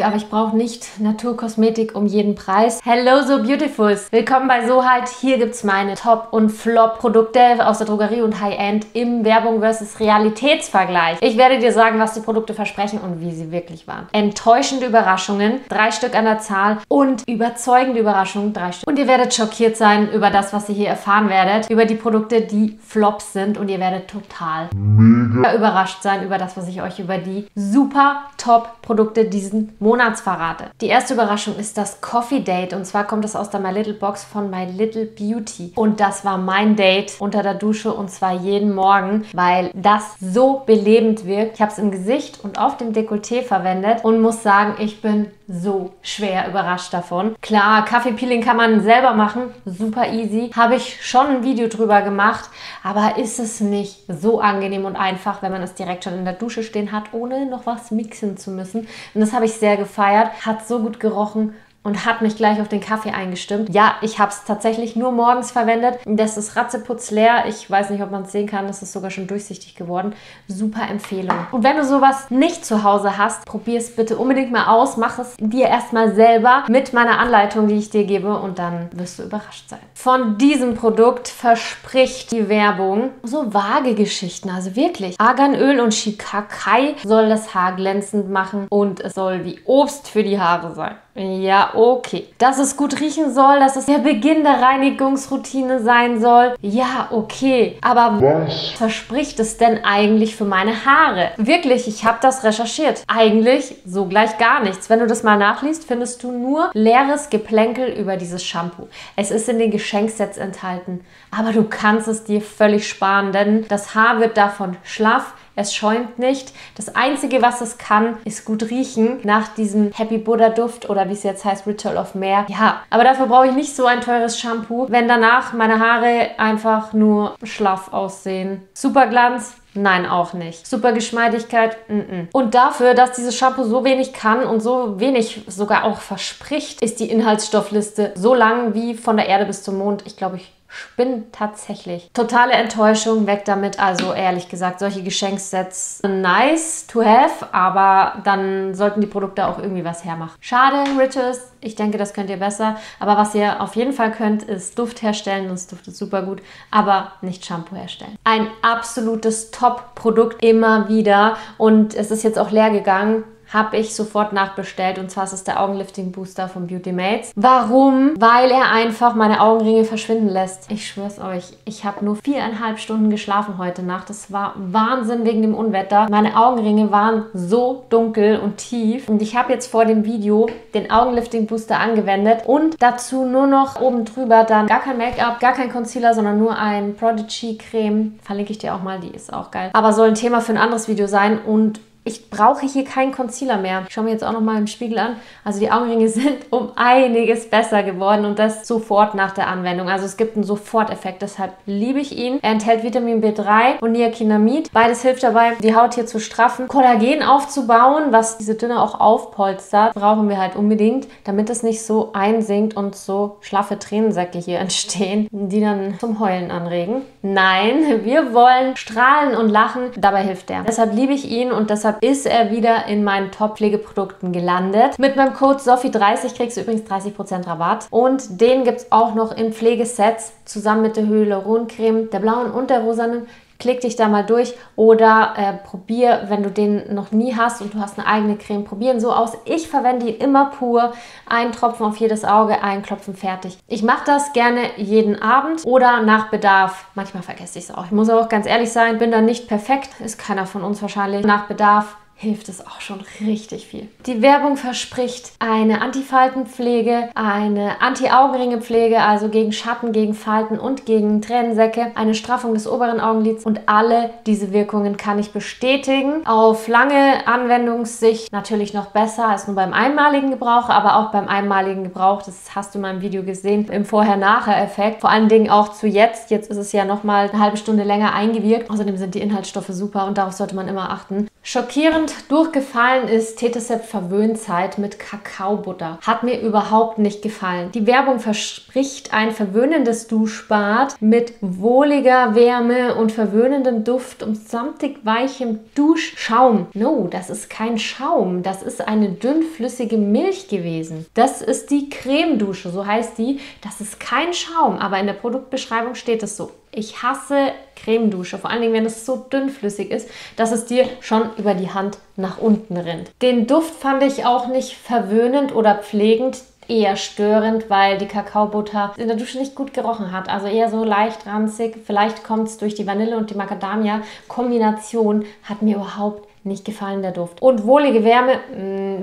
Aber ich brauche nicht Naturkosmetik um jeden Preis. Hello so Beautifuls! Willkommen bei Sohalt. Hier gibt es meine Top- und Flop-Produkte aus der Drogerie und High-End im Werbung versus Realitätsvergleich. Ich werde dir sagen, was die Produkte versprechen und wie sie wirklich waren. Enttäuschende Überraschungen, 3 Stück an der Zahl, und überzeugende Überraschungen, 3 Stück. Und ihr werdet schockiert sein über das, was ihr hier erfahren werdet, über die Produkte, die Flops sind, und ihr werdet total mega überrascht sein über das, was ich euch über die super Top-Produkte diesen Monats verrate. Die erste Überraschung ist das Coffee Date, und zwar kommt es aus der My Little Box von My Little Beauty, und das war mein Date unter der Dusche, und zwar jeden Morgen, weil das so belebend wirkt. Ich habe es im Gesicht und auf dem Dekolleté verwendet und muss sagen, ich bin so schwer überrascht davon. Klar, Kaffeepeeling kann man selber machen, super easy. Habe ich schon ein Video drüber gemacht, aber ist es nicht so angenehm und einfach, wenn man es direkt schon in der Dusche stehen hat, ohne noch was mixen zu müssen. Und das habe ich sehr gefeiert, hat so gut gerochen und hat mich gleich auf den Kaffee eingestimmt. Ja, ich habe es tatsächlich nur morgens verwendet. Das ist ratzeputz leer. Ich weiß nicht, ob man es sehen kann. Das ist sogar schon durchsichtig geworden. Super Empfehlung. Und wenn du sowas nicht zu Hause hast, probier es bitte unbedingt mal aus. Mach es dir erstmal selber mit meiner Anleitung, die ich dir gebe, und dann wirst du überrascht sein. Von diesem Produkt verspricht die Werbung so vage Geschichten. Also wirklich. Arganöl und Shikakai soll das Haar glänzend machen und es soll wie Obst für die Haare sein. Ja, okay. Dass es gut riechen soll, dass es der Beginn der Reinigungsroutine sein soll. Ja, okay. Aber was verspricht es denn eigentlich für meine Haare? Wirklich, ich habe das recherchiert. Eigentlich so gleich gar nichts. Wenn du das mal nachliest, findest du nur leeres Geplänkel über dieses Shampoo. Es ist in den Geschenksets enthalten. Aber du kannst es dir völlig sparen, denn das Haar wird davon schlaff. Es schäumt nicht. Das Einzige, was es kann, ist gut riechen nach diesem Happy Buddha Duft oder wie es jetzt heißt, Ritual of Meer. Ja, aber dafür brauche ich nicht so ein teures Shampoo, wenn danach meine Haare einfach nur schlaff aussehen. Super Glanz? Nein, auch nicht. Super Geschmeidigkeit? Und dafür, dass dieses Shampoo so wenig kann und so wenig sogar auch verspricht, ist die Inhaltsstoffliste so lang wie von der Erde bis zum Mond. Ich glaube, ich spinne tatsächlich. Totale Enttäuschung, weg damit. Also ehrlich gesagt, solche Geschenksets nice to have, aber dann sollten die Produkte auch irgendwie was hermachen. Schade, Riches. Ich denke, das könnt ihr besser. Aber was ihr auf jeden Fall könnt, ist Duft herstellen. Das duftet super gut, aber nicht Shampoo herstellen. Ein absolutes Top-Produkt immer wieder, und es ist jetzt auch leer gegangen. Habe ich sofort nachbestellt, und zwar ist es der Augenlifting Booster von Beauty Mates. Warum? Weil er einfach meine Augenringe verschwinden lässt. Ich schwör's euch, ich habe nur 4,5 Stunden geschlafen heute Nacht. Das war Wahnsinn wegen dem Unwetter. Meine Augenringe waren so dunkel und tief, und ich habe jetzt vor dem Video den Augenlifting Booster angewendet und dazu nur noch oben drüber dann gar kein Make-up, gar kein Concealer, sondern nur ein Prodigy Creme. Verlinke ich dir auch mal, die ist auch geil. Aber soll ein Thema für ein anderes Video sein, und ich brauche hier keinen Concealer mehr. Ich schaue mir jetzt auch nochmal im Spiegel an. Also die Augenringe sind um einiges besser geworden, und das sofort nach der Anwendung. Also es gibt einen Soforteffekt, deshalb liebe ich ihn. Er enthält Vitamin B3 und Niacinamid. Beides hilft dabei, die Haut hier zu straffen, Kollagen aufzubauen, was diese Dünne auch aufpolstert. Brauchen wir halt unbedingt, damit es nicht so einsinkt und so schlaffe Tränensäcke hier entstehen, die dann zum Heulen anregen. Nein, wir wollen strahlen und lachen. Dabei hilft er. Deshalb liebe ich ihn, und deshalb ist er wieder in meinen Top-Pflegeprodukten gelandet. Mit meinem Code Sophie30 kriegst du übrigens 30% Rabatt. Und den gibt es auch noch in Pflegesets zusammen mit der Hyaluroncreme, der blauen und der rosanen. Klick dich da mal durch, oder probier, wenn du den noch nie hast und du hast eine eigene Creme, probieren so aus. Ich verwende ihn immer pur. Ein Tropfen auf jedes Auge, ein Klopfen, fertig. Ich mache das gerne jeden Abend oder nach Bedarf. Manchmal vergesse ich es auch. Ich muss auch ganz ehrlich sein, bin da nicht perfekt. Ist keiner von uns wahrscheinlich. Nach Bedarf hilft es auch schon richtig viel. Die Werbung verspricht eine Antifaltenpflege, eine Anti-Augenringepflege, also gegen Schatten, gegen Falten und gegen Tränensäcke, eine Straffung des oberen Augenlids, und alle diese Wirkungen kann ich bestätigen. Auf lange Anwendungssicht natürlich noch besser als nur beim einmaligen Gebrauch, aber auch beim einmaligen Gebrauch, das hast du in meinem Video gesehen, im Vorher-Nachher-Effekt. Vor allen Dingen auch zu jetzt. Jetzt ist es ja nochmal eine halbe Stunde länger eingewirkt. Außerdem sind die Inhaltsstoffe super, und darauf sollte man immer achten. Schockierend durchgefallen ist Tetesept Verwöhnzeit mit Kakaobutter. Hat mir überhaupt nicht gefallen. Die Werbung verspricht ein verwöhnendes Duschbad mit wohliger Wärme und verwöhnendem Duft und samtig weichem Duschschaum. No, das ist kein Schaum. Das ist eine dünnflüssige Milch gewesen. Das ist die Cremedusche, so heißt die. Das ist kein Schaum, aber in der Produktbeschreibung steht es so. Ich hasse Cremedusche, vor allen Dingen, wenn es so dünnflüssig ist, dass es dir schon über die Hand nach unten rinnt. Den Duft fand ich auch nicht verwöhnend oder pflegend, eher störend, weil die Kakaobutter in der Dusche nicht gut gerochen hat. Also eher so leicht ranzig. Vielleicht kommt es durch die Vanille und die Macadamia-Kombination. Hat mir überhaupt nicht gefallen, der Duft. Und wohlige Wärme,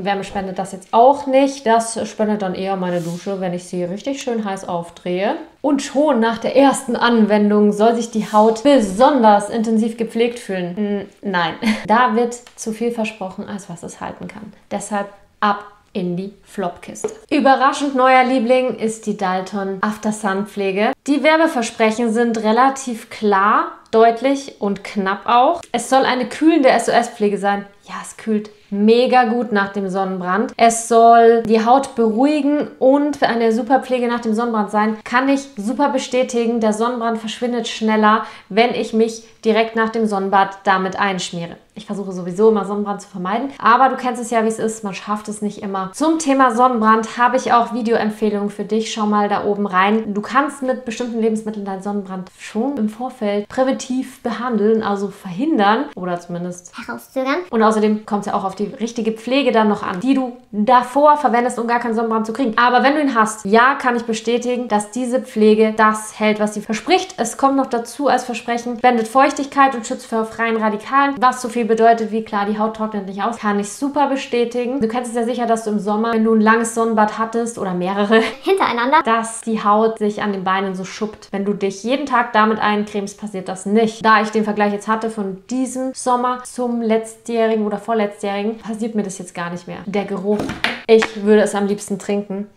Wärme spendet das jetzt auch nicht. Das spendet dann eher meine Dusche, wenn ich sie richtig schön heiß aufdrehe. Und schon nach der ersten Anwendung soll sich die Haut besonders intensiv gepflegt fühlen. Nein, da wird zu viel versprochen, als was es halten kann. Deshalb ab in die Flopkiste. Überraschend neuer Liebling ist die Dalton After Sun Pflege. Die Werbeversprechen sind relativ klar, deutlich und knapp auch. Es soll eine kühlende SOS-Pflege sein. Ja, es kühlt mega gut nach dem Sonnenbrand. Es soll die Haut beruhigen und eine super Pflege nach dem Sonnenbrand sein. Kann ich super bestätigen. Der Sonnenbrand verschwindet schneller, wenn ich mich direkt nach dem Sonnenbad damit einschmiere. Ich versuche sowieso immer Sonnenbrand zu vermeiden, aber du kennst es ja, wie es ist. Man schafft es nicht immer. Zum Thema Sonnenbrand habe ich auch Videoempfehlungen für dich. Schau mal da oben rein. Du kannst mit bestimmten Lebensmitteln deinen Sonnenbrand schon im Vorfeld präventiv behandeln, also verhindern oder zumindest herauszögern. Und außerdem kommt es ja auch auf die richtige Pflege dann noch an, die du davor verwendest, um gar keinen Sonnenbrand zu kriegen. Aber wenn du ihn hast, ja, kann ich bestätigen, dass diese Pflege das hält, was sie verspricht. Es kommt noch dazu als Versprechen, spendet Feuchtigkeit und schützt vor freien Radikalen, was so viel bedeutet wie, klar, die Haut trocknet nicht aus. Kann ich super bestätigen. Du kennst es ja sicher, dass du im Sommer, wenn du ein langes Sonnenbad hattest oder mehrere hintereinander, dass die Haut sich an den Beinen so schuppt. Wenn du dich jeden Tag damit eincremst, passiert das nicht. Da ich den Vergleich jetzt hatte von diesem Sommer zum letztjährigen oder vorletztjährigen, passiert mir das jetzt gar nicht mehr. Der Geruch. Ich würde es am liebsten trinken.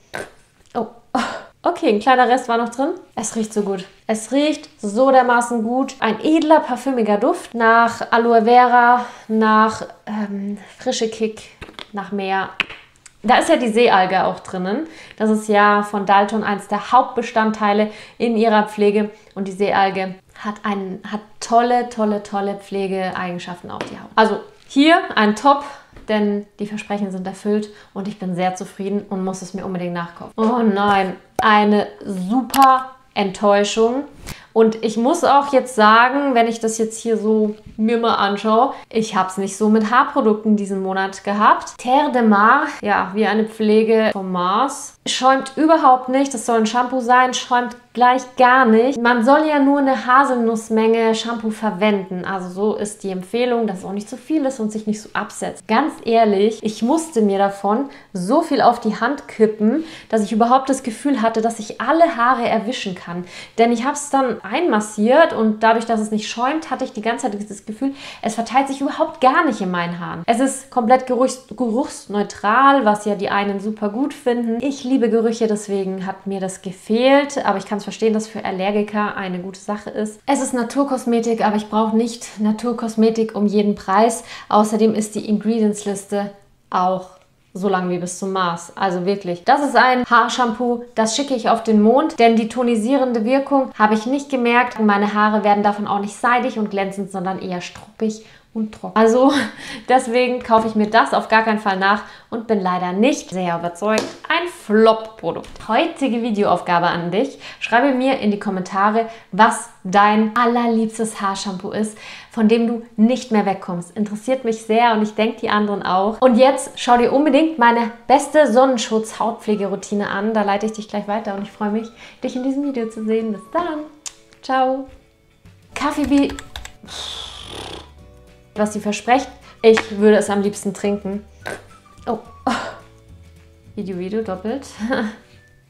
Oh. Okay, ein kleiner Rest war noch drin. Es riecht so gut. Es riecht so dermaßen gut. Ein edler, parfümiger Duft nach Aloe Vera, nach frische Kick, nach Meer. Da ist ja die Seealge auch drinnen. Das ist ja von Dalton eins der Hauptbestandteile in ihrer Pflege. Und die Seealge hat tolle Pflegeeigenschaften auf die Haut. Also hier ein Top, denn die Versprechen sind erfüllt und ich bin sehr zufrieden und muss es mir unbedingt nachkaufen. Oh nein, eine super Enttäuschung. Und ich muss auch jetzt sagen, wenn ich das jetzt hier so mir mal anschaue, ich habe es nicht so mit Haarprodukten diesen Monat gehabt. Terre de Mar, ja, wie eine Pflege vom Mars. Schäumt überhaupt nicht, das soll ein Shampoo sein, schäumt gleich gar nicht. Man soll ja nur eine Haselnussmenge Shampoo verwenden. Also so ist die Empfehlung, dass es auch nicht zu viel ist und sich nicht so absetzt. Ganz ehrlich, ich musste mir davon so viel auf die Hand kippen, dass ich überhaupt das Gefühl hatte, dass ich alle Haare erwischen kann. Denn ich habe es dann einmassiert und dadurch, dass es nicht schäumt, hatte ich die ganze Zeit das Gefühl, es verteilt sich überhaupt gar nicht in meinen Haaren. Es ist komplett geruchsneutral, was ja die einen super gut finden. Ich liebe Gerüche, deswegen hat mir das gefehlt, aber ich kann es verstehen, dass für Allergiker eine gute Sache ist. Es ist Naturkosmetik, aber ich brauche nicht Naturkosmetik um jeden Preis. Außerdem ist die Ingredients-Liste auch so lang wie bis zum Mars. Also wirklich. Das ist ein Haarshampoo, das schicke ich auf den Mond, denn die tonisierende Wirkung habe ich nicht gemerkt. Meine Haare werden davon auch nicht seidig und glänzend, sondern eher struppig und trocken. Also deswegen kaufe ich mir das auf gar keinen Fall nach und bin leider nicht sehr überzeugt. Ein Flop-Produkt. Heutige Videoaufgabe an dich. Schreibe mir in die Kommentare, was dein allerliebstes Haarshampoo ist, von dem du nicht mehr wegkommst. Interessiert mich sehr und ich denke die anderen auch. Und jetzt schau dir unbedingt meine beste Sonnenschutz-Hautpflegeroutine an. Da leite ich dich gleich weiter und ich freue mich, dich in diesem Video zu sehen. Bis dann. Ciao. Kaffee was sie verspricht. Ich würde es am liebsten trinken. Oh. Video doppelt.